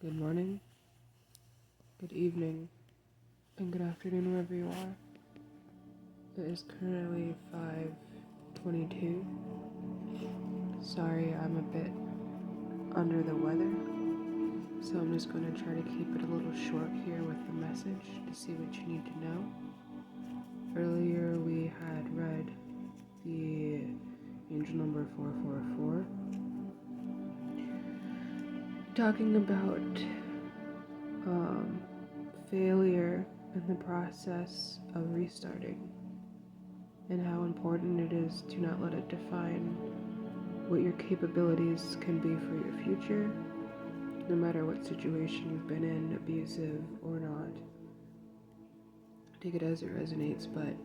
Good morning, good evening, and good afternoon wherever you are. It is currently 5:22. Sorry, I'm a bit under the weather, so I'm just going to try to keep it a little short here with the message to see what you need to know. Earlier we had read the angel number 444, talking about failure in the process of restarting, and how important it is to not let it define what your capabilities can be for your future, no matter what situation you've been in, abusive or not. Take it as it resonates, but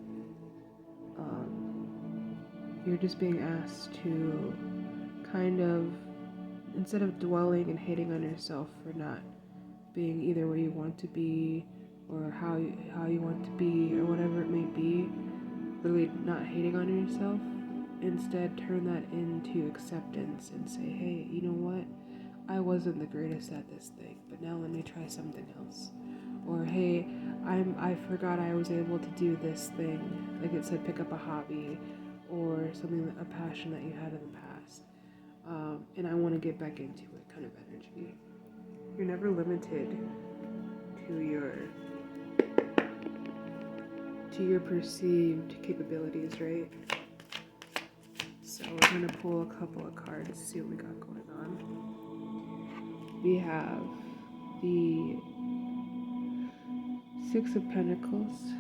you're just being asked to kind of, instead of dwelling and hating on yourself for not being either where you want to be or how you want to be or whatever it may be, literally not hating on yourself, instead turn that into acceptance and say, hey, you know what? I wasn't the greatest at this thing, but now let me try something else. Or hey, I forgot I was able to do this thing. Like it said, pick up a hobby or something, a passion that you had in the past. And I want to get back into it kind of energy. You're never limited to your perceived capabilities, right? So we're going to pull a couple of cards to see what we got going on. We have the Six of Pentacles.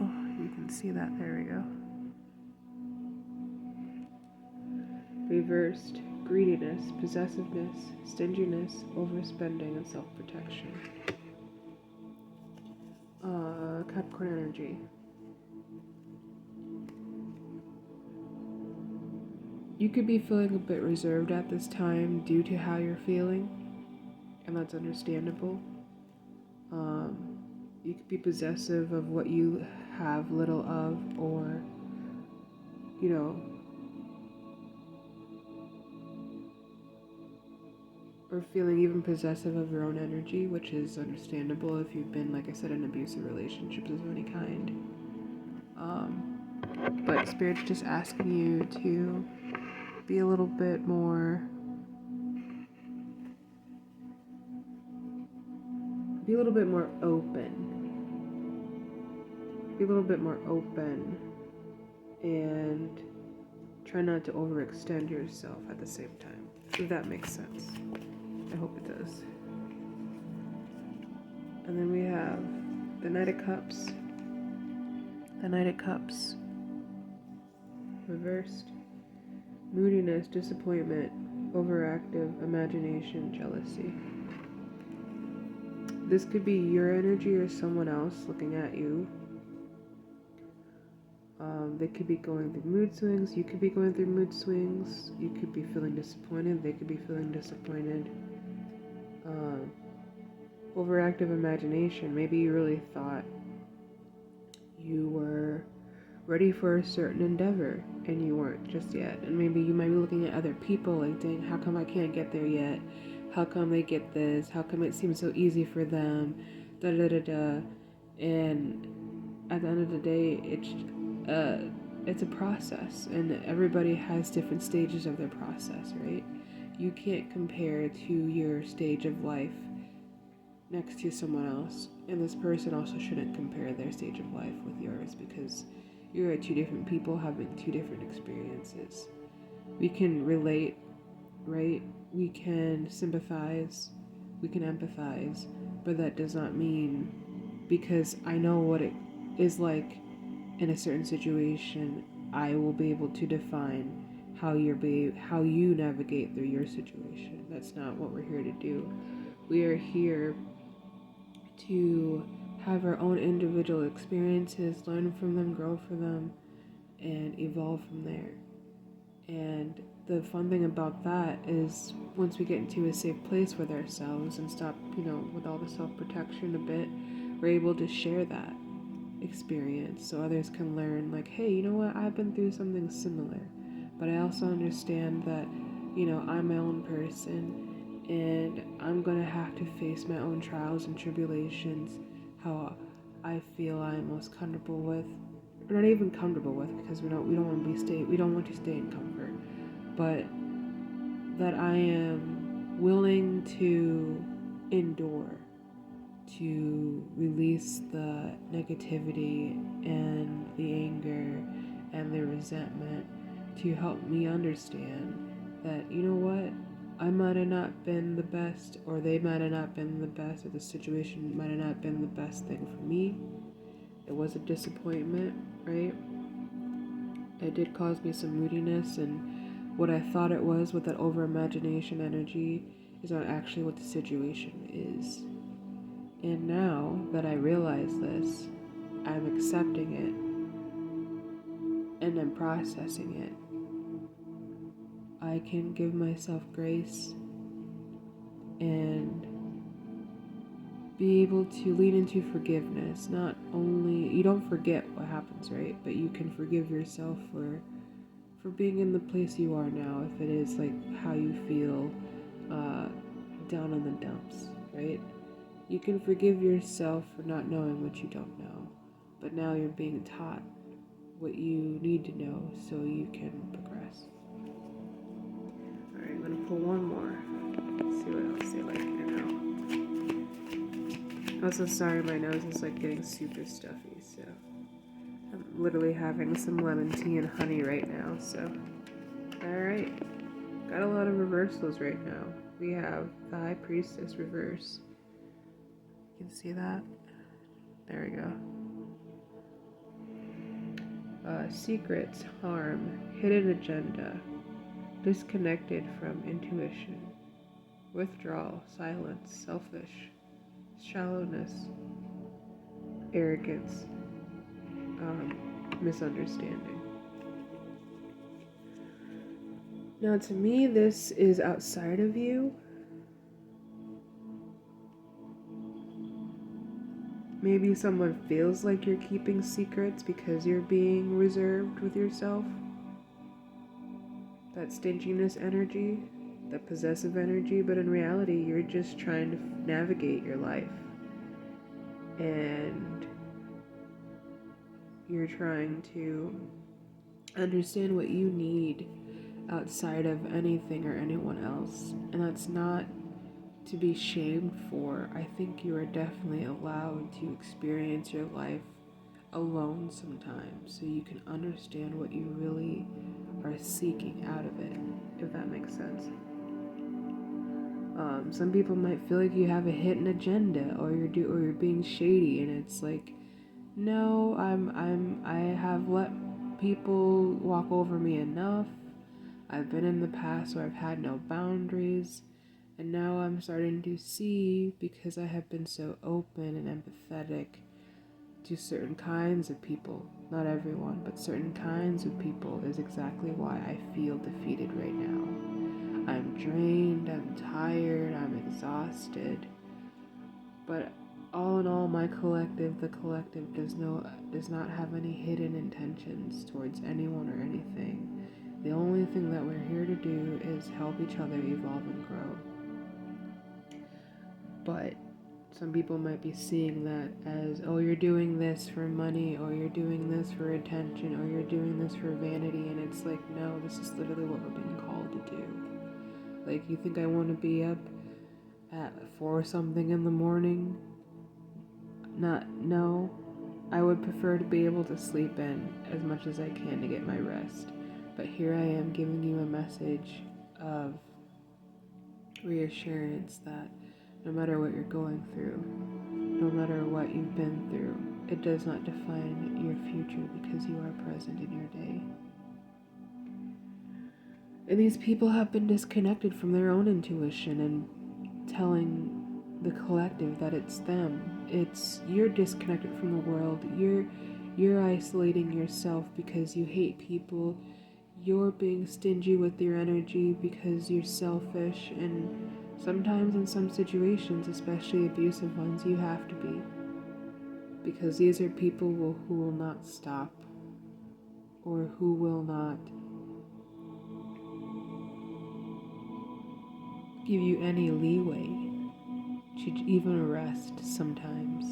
Oh, you can see that. There we go. Reversed, greediness, possessiveness, stinginess, overspending, and self-protection. Capricorn energy. You could be feeling a bit reserved at this time due to how you're feeling, and that's understandable. You could be possessive of what you have little of, or, or feeling even possessive of your own energy, which is understandable if you've been, like I said, in abusive relationships of any kind. But Spirit's just asking you to be a little bit more open. Be a little bit more open and try not to overextend yourself at the same time, if that makes sense. I hope it does. And then we have the Knight of Cups. The Knight of Cups reversed. Moodiness, disappointment, overactive, imagination, jealousy. This could be your energy or someone else looking at you. They could be going through mood swings. You could be going through mood swings. You could be feeling disappointed. They could be feeling disappointed. Overactive imagination. Maybe you really thought you were ready for a certain endeavor and you weren't just yet. And maybe you might be looking at other people like, dang, how come I can't get there yet? How come they get this? How come it seems so easy for them? Da da da da. And at the end of the day, it's a process, and everybody has different stages of their process, right? You can't compare to your stage of life next to someone else, and this person also shouldn't compare their stage of life with yours, because you're two different people having two different experiences. We can relate, right? We can sympathize, we can empathize, but that does not mean because I know what it is like in a certain situation, I will be able to define how you navigate through your situation. That's not what we're here to do. We are here to have our own individual experiences, learn from them, grow from them, and evolve from there. And the fun thing about that is once we get into a safe place with ourselves and stop, with all the self-protection a bit, we're able to share that experience so others can learn, like, hey, you know what, I've been through something similar, but I also understand that, I'm my own person and I'm gonna have to face my own trials and tribulations, how I feel I'm most comfortable with, or not even comfortable with, because we don't want to stay in comfort, but that I am willing to endure, to release the negativity and the anger and the resentment, to help me understand that, you know what, I might have not been the best, or they might have not been the best, or the situation might have not been the best thing for me. It was a disappointment, right? It did cause me some moodiness, and what I thought it was with that over imagination energy is not actually what the situation is. And now that I realize this, I'm accepting it and I'm processing it. I can give myself grace and be able to lean into forgiveness. Not only, you don't forget what happens, right? But you can forgive yourself for being in the place you are now, if it is like how you feel down in the dumps, right? You can forgive yourself for not knowing what you don't know, but now you're being taught what you need to know so you can progress. Alright, I'm gonna pull one more. Let's see what else they like here now. Also, sorry, my nose is like getting super stuffy, so I'm literally having some lemon tea and honey right now, so. Alright, got a lot of reversals right now. We have the High Priestess reverse. You can see that? There we go. Secrets, harm, hidden agenda, disconnected from intuition, withdrawal, silence, selfish, shallowness, arrogance, misunderstanding. Now, to me, this is outside of you. Maybe someone feels like you're keeping secrets because you're being reserved with yourself. That stinginess energy, that possessive energy, but in reality, you're just trying to navigate your life. And you're trying to understand what you need outside of anything or anyone else. And that's not to be shamed for. I think you are definitely allowed to experience your life alone sometimes so you can understand what you really are seeking out of it, if that makes sense. Some people might feel like you have a hidden agenda, or you're being shady, and it's like, no, I have let people walk over me enough. I've been in the past where I've had no boundaries, and now I'm starting to see, because I have been so open and empathetic to certain kinds of people, not everyone, but certain kinds of people, is exactly why I feel defeated right now. I'm drained, I'm tired, I'm exhausted. But all in all, the collective does not have any hidden intentions towards anyone or anything. The only thing that we're here to do is help each other evolve and grow. But some people might be seeing that as, oh, you're doing this for money, or you're doing this for attention, or you're doing this for vanity, and it's like, no, this is literally what we're being called to do. Like, you think I want to be up at 4 something in the morning? No. I would prefer to be able to sleep in as much as I can to get my rest. But here I am giving you a message of reassurance that no matter what you're going through, no matter what you've been through, it does not define your future, because you are present in your day. And these people have been disconnected from their own intuition and telling the collective that it's them. You're disconnected from the world. You're isolating yourself because you hate people. You're being stingy with your energy because you're selfish, and sometimes in some situations, especially abusive ones, you have to be. Because these are people who will not stop, or who will not give you any leeway to even rest sometimes.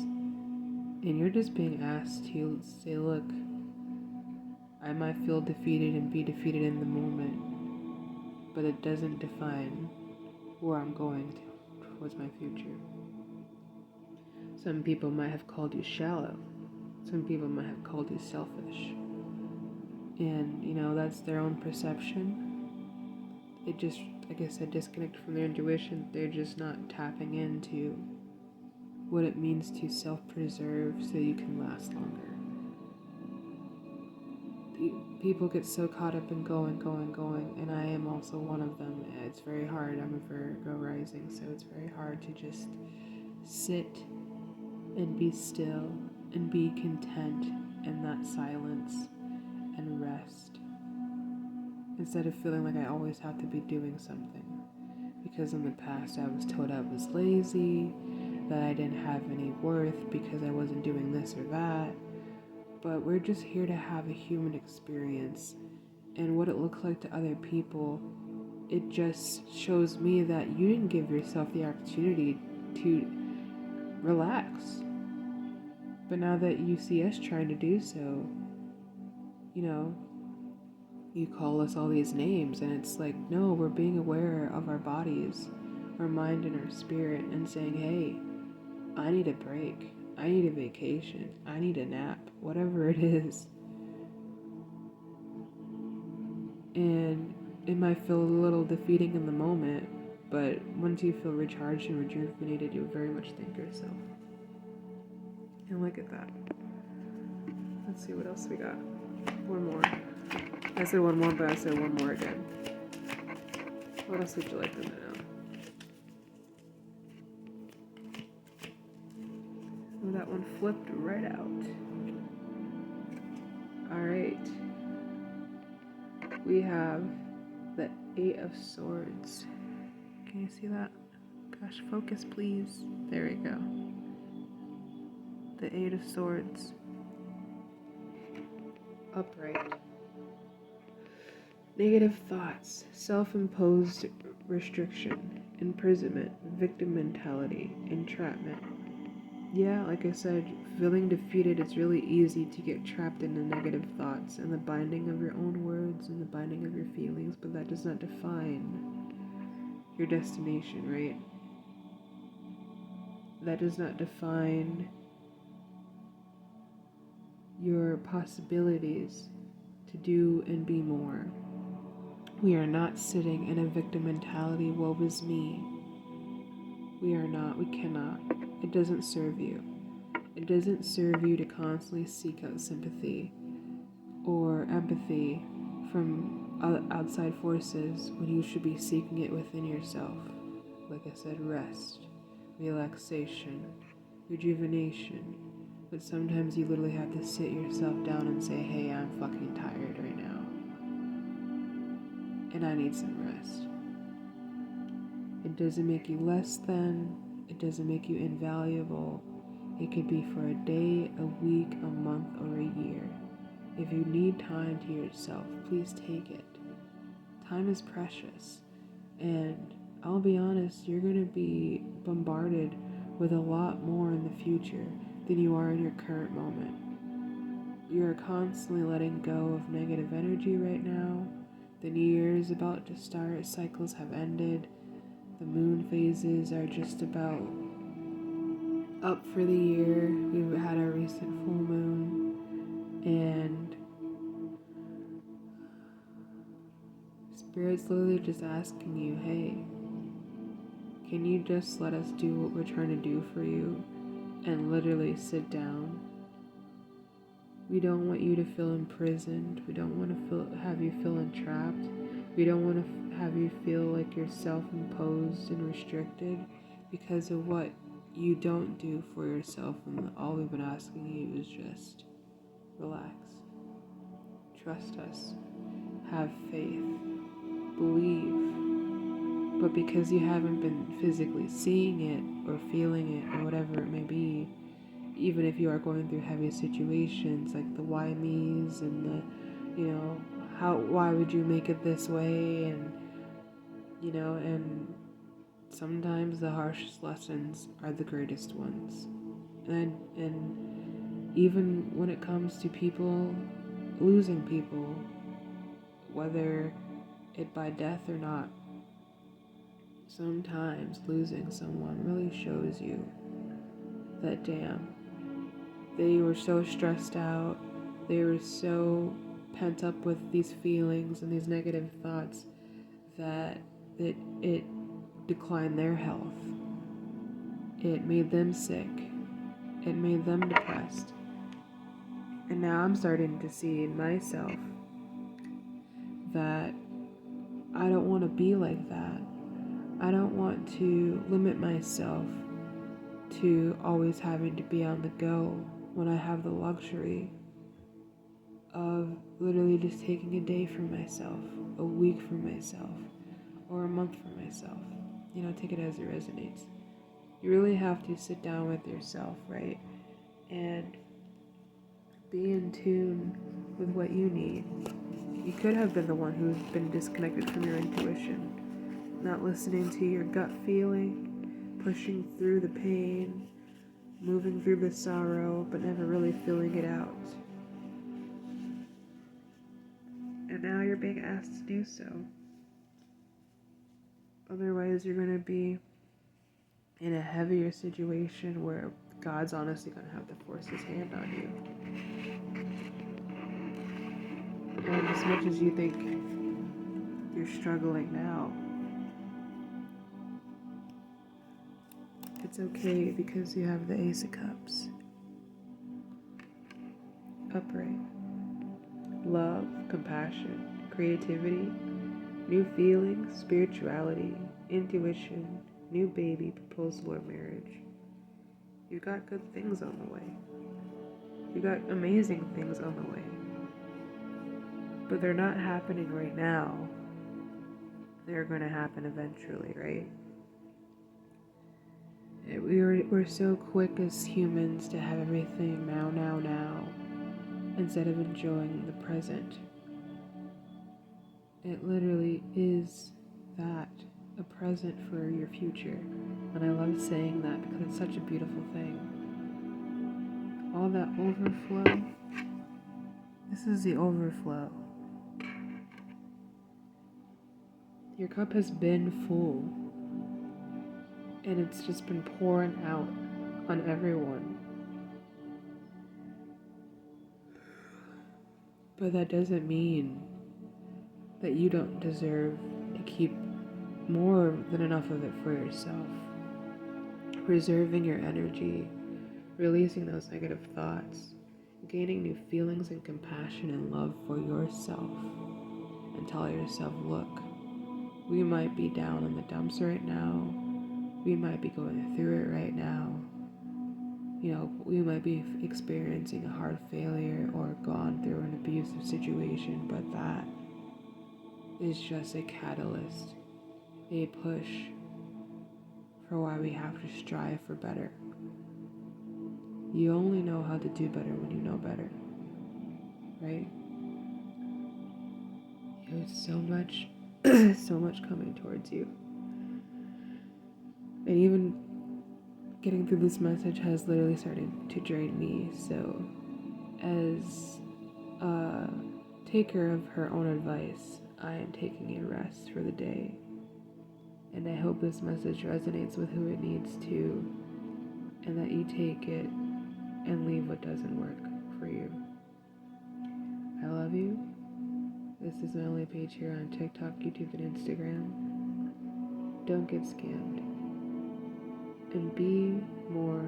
And you're just being asked to say, look, I might feel defeated and be defeated in the moment, but it doesn't define where I'm going towards my future. Some people might have called you shallow. Some people might have called you selfish. And, that's their own perception. It just, like I said, disconnected from their intuition. They're just not tapping into what it means to self-preserve so you can last longer. People get so caught up in going, and I am also one of them. It's very hard. I'm a Virgo rising, so it's very hard to just sit and be still and be content in that silence and rest, instead of feeling like I always have to be doing something. Because in the past I was told I was lazy, that I didn't have any worth because I wasn't doing this or that. But we're just here to have a human experience, and what it looks like to other people, it just shows me that you didn't give yourself the opportunity to relax. But now that you see us trying to do so, you call us all these names, and it's like, no, we're being aware of our bodies, our mind and our spirit, and saying, hey, I need a break, I need a vacation, I need a nap, whatever it is. And it might feel a little defeating in the moment, but once you feel recharged and rejuvenated, you'll very much thank yourself. And look at that. Let's see what else we got. One more. I said one more, but I said one more again. What else would you like them to know? Oh, that one flipped right out. Alright. We have the 8 of Swords. Can you see that? Gosh, focus please. There we go. The 8 of Swords. Upright. Negative thoughts, self-imposed restriction, imprisonment, victim mentality, entrapment. Yeah, like I said, feeling defeated, it's really easy to get trapped in the negative thoughts and the binding of your own words and the binding of your feelings, but that does not define your destination, right? That does not define your possibilities to do and be more. We are not sitting in a victim mentality, woe is me. We are not, we cannot. It doesn't serve you. It doesn't serve you to constantly seek out sympathy or empathy from outside forces when you should be seeking it within yourself. Like I said, rest, relaxation, rejuvenation. But sometimes you literally have to sit yourself down and say, hey, I'm fucking tired right now. And I need some rest. It doesn't make you less than. It doesn't make you invaluable. It could be for a day, a week, a month, or a year. If you need time to yourself, please take it. Time is precious. And I'll be honest, you're going to be bombarded with a lot more in the future than you are in your current moment. You're constantly letting go of negative energy right now. The new year is about to start. Cycles have ended. The moon phases are just about up for the year. We've had our recent full moon, and Spirit's literally just asking you, hey, can you just let us do what we're trying to do for you and literally sit down? We don't want you to feel imprisoned. We don't want to have you feel entrapped. We don't want to have you feel like you're self-imposed and restricted because of what you don't do for yourself. And all we've been asking you is just relax. Trust us. Have faith. Believe. But because you haven't been physically seeing it or feeling it or whatever it may be, even if you are going through heavy situations like the why me's and the, why would you make it this way, and, and sometimes the harshest lessons are the greatest ones. And even when it comes to people, losing people, whether it by death or not, sometimes losing someone really shows you that, damn, they were so stressed out, they were so pent up with these feelings and these negative thoughts that it declined their health. It made them sick. It made them depressed. And now I'm starting to see in myself that I don't want to be like that. I don't want to limit myself to always having to be on the go when I have the luxury of literally just taking a day for myself, a week for myself, or a month for myself. Take it as it resonates. You really have to sit down with yourself, right? And be in tune with what you need. You could have been the one who's been disconnected from your intuition, not listening to your gut feeling, pushing through the pain, moving through the sorrow, but never really feeling it out. And now you're being asked to do so. Otherwise, you're going to be in a heavier situation where God's honestly going to have to force his hand on you. And as much as you think you're struggling now, it's okay because you have the Ace of Cups. Upright. Love, compassion, creativity, new feelings, spirituality, intuition, new baby, proposal, or marriage. You got good things on the way. You got amazing things on the way. But they're not happening right now. They're going to happen eventually, right? We're so quick as humans to have everything now, instead of enjoying the present. It literally is that, a present for your future. And I love saying that because it's such a beautiful thing. All that overflow, this is the overflow. Your cup has been full, and it's just been pouring out on everyone. But that doesn't mean that you don't deserve to keep more than enough of it for yourself. Preserving your energy, releasing those negative thoughts, gaining new feelings and compassion and love for yourself, and tell yourself, look, we might be down in the dumps right now. We might be going through it right now. We might be experiencing a heart failure or gone through an abusive situation, but that is just a catalyst, a push for why we have to strive for better. You only know how to do better when you know better, right? There's so much, so much coming towards you. And even getting through this message has literally started to drain me. So as a taker of her own advice, I am taking a rest for the day. And I hope this message resonates with who it needs to, and that you take it and leave what doesn't work for you. I love you. This is my only page here on TikTok, YouTube, and Instagram. Don't get scammed. And be more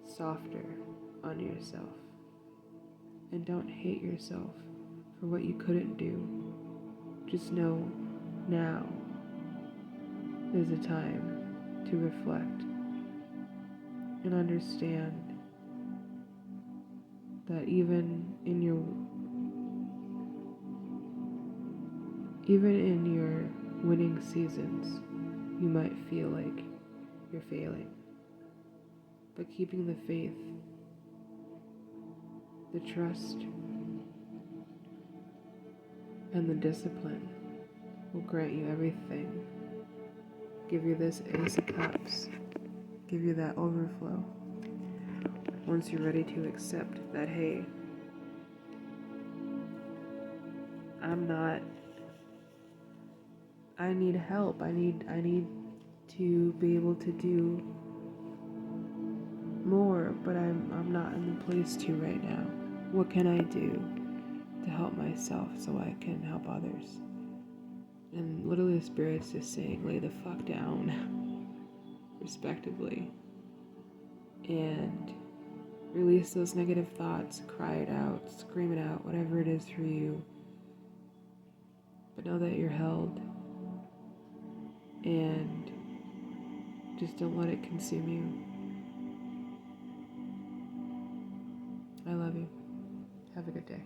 softer on yourself. And don't hate yourself for what you couldn't do. Just know now is a time to reflect and understand that even in your winning seasons, you might feel like you're failing. But keeping the faith, the trust, and the discipline will grant you everything give you this Ace of Cups, give you that overflow. Once you're ready to accept that, hey, I need help. I need to be able to do more, but I'm not in the place to right now. What can I do to help myself so I can help others? And literally the Spirit's just saying, lay the fuck down, respectively, and release those negative thoughts, cry it out, scream it out, whatever it is for you. But know that you're held, and just don't let it consume you. I love you. Have a good day.